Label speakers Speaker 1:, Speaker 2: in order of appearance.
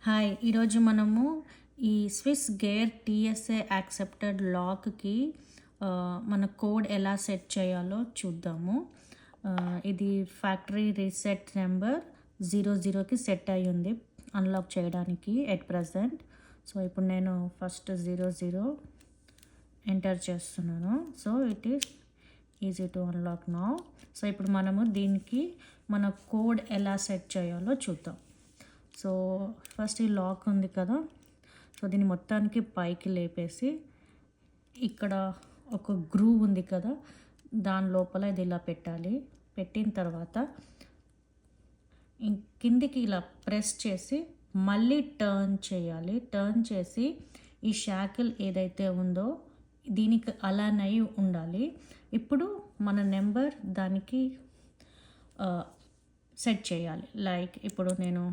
Speaker 1: Hi! ఈరోజు మనము ఈ స్విస్ గేర్ టీఎస్ఏ యాక్సెప్టెడ్ లాక్‌కి మన కోడ్ ఎలా సెట్ చేయాలో చూద్దాము. ఇది ఫ్యాక్టరీ రీసెట్ నెంబర్ 00కి సెట్ అయ్యి ఉంది అన్లాక్ చేయడానికి ఎట్ ప్రెజెంట్. సో, ఇప్పుడు నేను ఫస్ట్ 00 ఎంటర్ చేస్తున్నాను. So, it is easy to unlock now. So, ఇప్పుడు మనము దీనికి మన కోడ్ ఎలా సెట్ చేయాలో చూద్దాం. సో, ఫస్ట్ ఈ లాక్ ఉంది కదా, సో దీన్ని మొత్తానికి పైకి లేపేసి ఇక్కడ ఒక గ్రూవ్ ఉంది కదా, దాని లోపల ఇది ఇలా పెట్టాలి. పెట్టిన తర్వాత కిందికి ఇలా ప్రెస్ చేసి మళ్ళీ టర్న్ చేయాలి. టర్న్ చేసి ఈ షాకిల్ ఏదైతే ఉందో దీనికి అలానై ఉండాలి. ఇప్పుడు మన నెంబర్ దానికి సెట్ చేయాలి. లైక్ ఇప్పుడు నేను